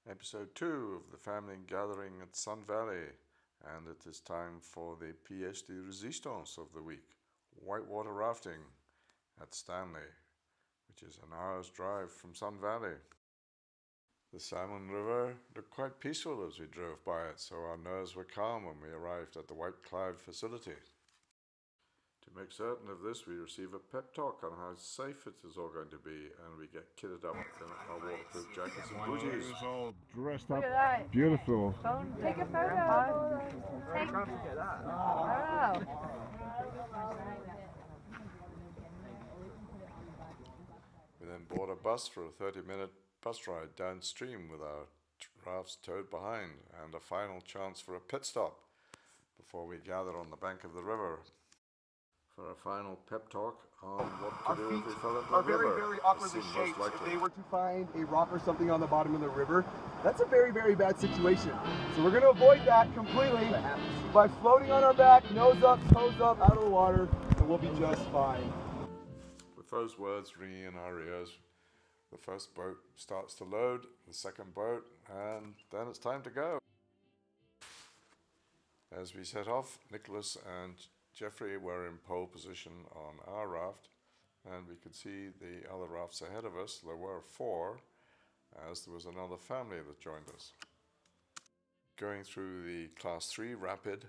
Episode 2 of the family gathering at Sun Valley, and it is time for the pièce de résistance of the week, whitewater rafting at Stanley, which is an hour's drive from Sun Valley. The Salmon River looked quite peaceful as we drove by it, so our nerves were calm when we arrived at the White Cloud facility. To make certain of this, we receive a pep talk on how safe it is all going to be, and we get kitted up in our waterproof jackets and booties. It's all dressed up, beautiful. Take a photo. Take a photo. We then board a bus for a 30-minute bus ride downstream with our rafts towed behind, and a final chance for a pit stop before we gather on the bank of the river for a final pep talk on what to do if we fell into the river. Very awkwardly shaped. If they were to find a rock or something on the bottom of the river, that's a very, very bad situation. So we're going to avoid that completely by floating on our back, nose up, toes up, out of the water, and we'll be just fine. With those words ringing in our ears, the first boat starts to load, the second boat, and then it's time to go. As we set off, Nicholas and Jeffrey were in pole position on our raft, and we could see the other rafts ahead of us. There were 4, as there was another family that joined us. Going through the Class 3 rapids,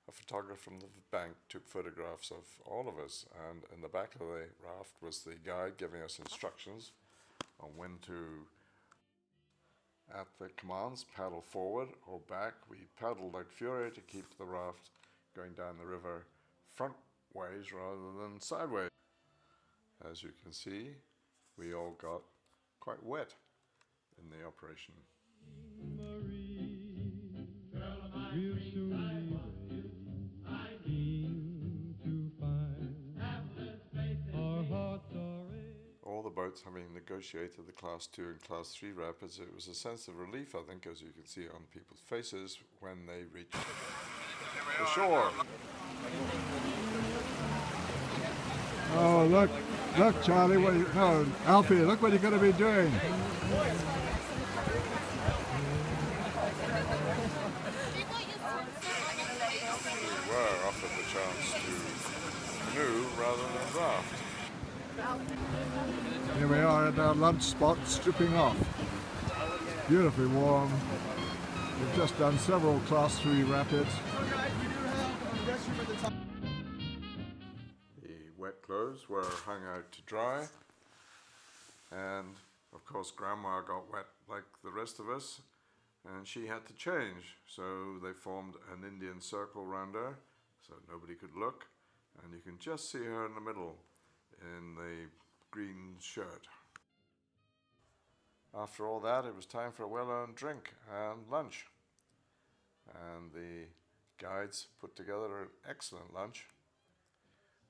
a photographer from the bank took photographs of all of us, and in the back of the raft was the guide giving us instructions on when to, at the commands, paddle forward or back. We paddled like fury to keep the raft going down the river front ways rather than sideways. As you can see, we all got quite wet in the operation. All the boats having negotiated the Class 2 and Class 3 rapids, it was a sense of relief, I think, as you can see on people's faces when they reached the shore. Oh, look, Charlie, Alfie, look what you're going to be doing. We were offered the chance to canoe rather than raft. Here we are at our lunch spot, stripping off. Beautifully warm. We've just done several Class 3 rapids. The wet clothes were hung out to dry, and of course Grandma got wet like the rest of us, and she had to change, so they formed an Indian circle round her so nobody could look, and you can just see her in the middle in the green shirt. After all that, it was time for a well-earned drink and lunch, and the guides put together an excellent lunch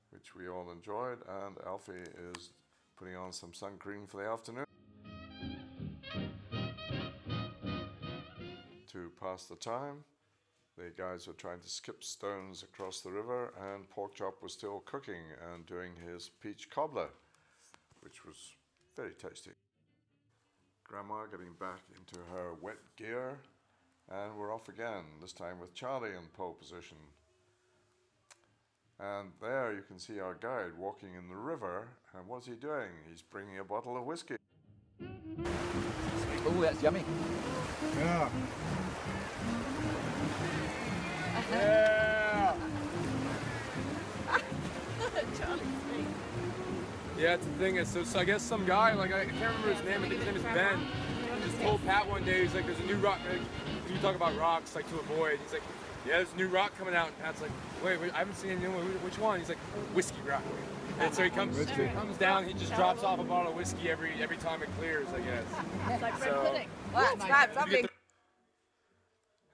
which we all enjoyed, and Alfie is putting on some sun cream for the afternoon. To pass the time, the guides were trying to skip stones across the river, and Porkchop was still cooking and doing his peach cobbler, which was very tasty. Grandma getting back into her wet gear, and we're off again, this time with Charlie in pole position. And there you can see our guide walking in the river, and what's he doing? He's bringing a bottle of whiskey. Oh, that's yummy. Yeah. Yeah! Yeah, it's the thing is, so I guess some guy, like I can't remember his name, I think his name is Ben, just told Pat one day, he's like, there's a new rock, like, you talk about rocks, like to avoid, he's like, yeah, there's a new rock coming out, and Pat's like, wait, I haven't seen any new one, which one? He's like, Whiskey Rock. And so he comes down, he just drops off a bottle of whiskey every time it clears, I guess. It's like red So- pudding. Well, that's something.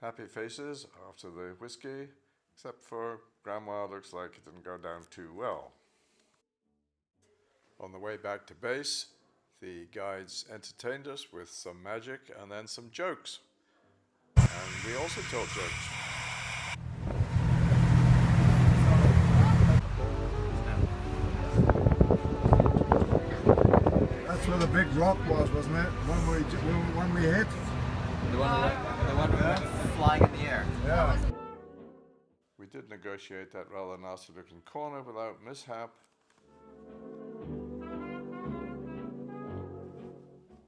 Happy faces after the whiskey, except for Grandma. Looks like it didn't go down too well. On the way back to base, the guides entertained us with some magic and then some jokes. And we also told jokes. That's where the big rock was, wasn't it? One we hit. The one we went flying in the air. Yeah. We did negotiate that rather nasty looking corner without mishap.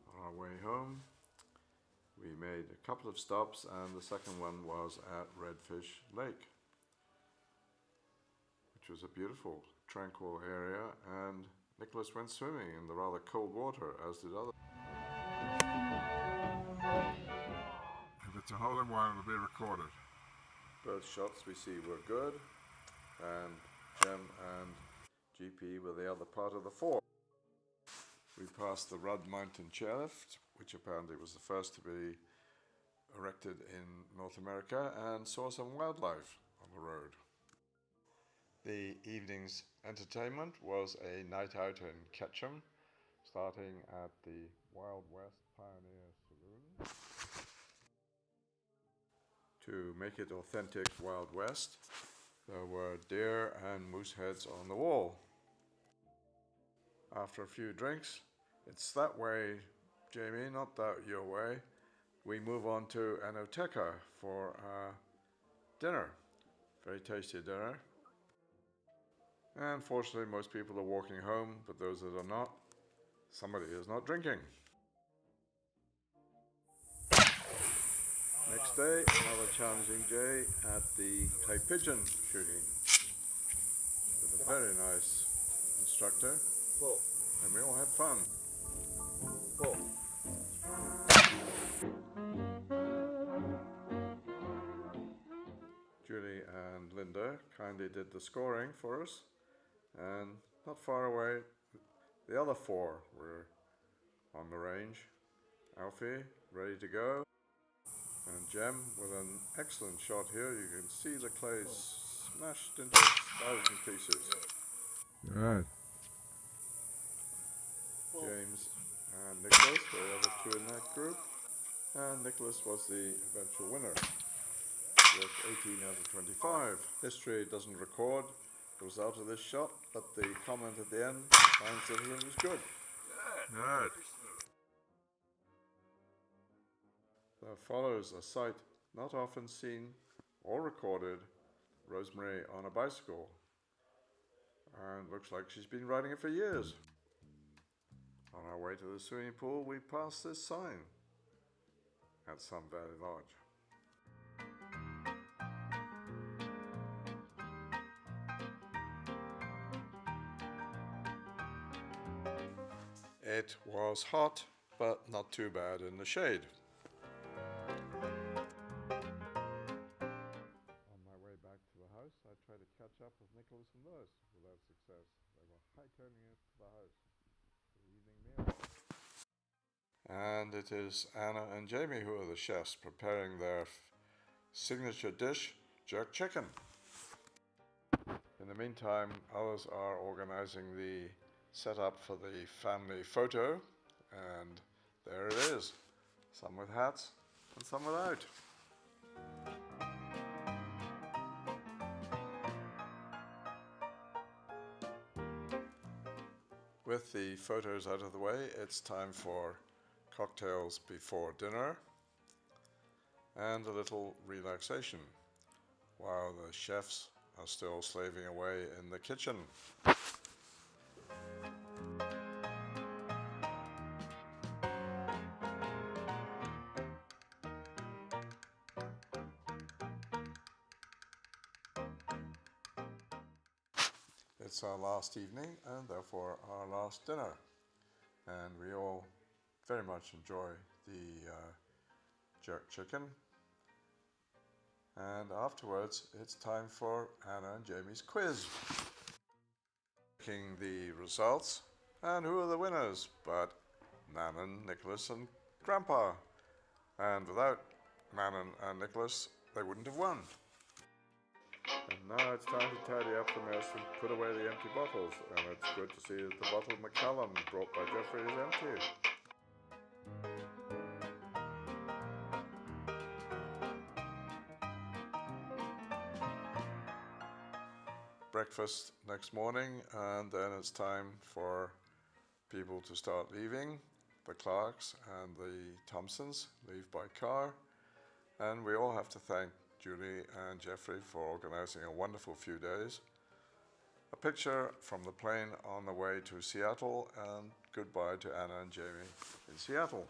On our way home, we made a couple of stops, and the second one was at Redfish Lake, which was a beautiful, tranquil area, and Nicholas went swimming in the rather cold water, as did others. If it's a hole in one, it'll be recorded. Both shots we see were good, and Jem and GP were the other part of the four. We passed the Rudd Mountain chairlift, which apparently was the first to be erected in North America, and saw some wildlife on the road. The evening's entertainment was a night out in Ketchum, starting at the Wild West Pioneer Saloon. To make it authentic Wild West, there were deer and moose heads on the wall. After a few drinks, it's that way, Jamie, not that your way, we move on to Enoteca for dinner. Very tasty dinner. And fortunately, most people are walking home, but those that are not, somebody is not drinking. Next day, another challenging day at the clay pigeon shooting with a very nice instructor, and we all had fun. Julie and Linda kindly did the scoring for us, and not far away, the other four were on the range. Alfie, ready to go. And Jem with an excellent shot here. You can see the clay smashed into 1,000 pieces. Right. James and Nicholas were the other two in that group. And Nicholas was the eventual winner with 18 out of 25. History doesn't record the result of this shot, but the comment at the end finds that it was good. Right. There follows a sight not often seen or recorded, Rosemary on a bicycle. And looks like she's been riding it for years. On our way to the swimming pool, we passed this sign at Sun Valley Lodge. It was hot, but not too bad in the shade. On my way back to the house, I tried to catch up with Nicholas and Lois without success. They were hightailing it to the house for the evening meal. And it is Anna and Jamie who are the chefs preparing their signature dish, jerk chicken. In the meantime, others are organizing the setup for the family photo, and there it is. Some with hats and some without. With the photos out of the way, it's time for cocktails before dinner and a little relaxation while the chefs are still slaving away in the kitchen. It's our last evening and therefore our last dinner, and we all very much enjoy the jerk chicken. And afterwards it's time for Anna and Jamie's quiz. Checking the results, and who are the winners but Manon, Nicholas and Grandpa, and without Manon and Nicholas they wouldn't have won. And now it's time to tidy up the mess and put away the empty bottles, and it's good to see that the bottle Macallan brought by Jeffrey is empty. Breakfast next morning, and then it's time for people to start leaving. The Clarks and the Thompsons leave by car. And we all have to thank Julie and Jeffrey for organizing a wonderful few days. A picture from the plane on the way to Seattle, and goodbye to Anna and Jamie in Seattle.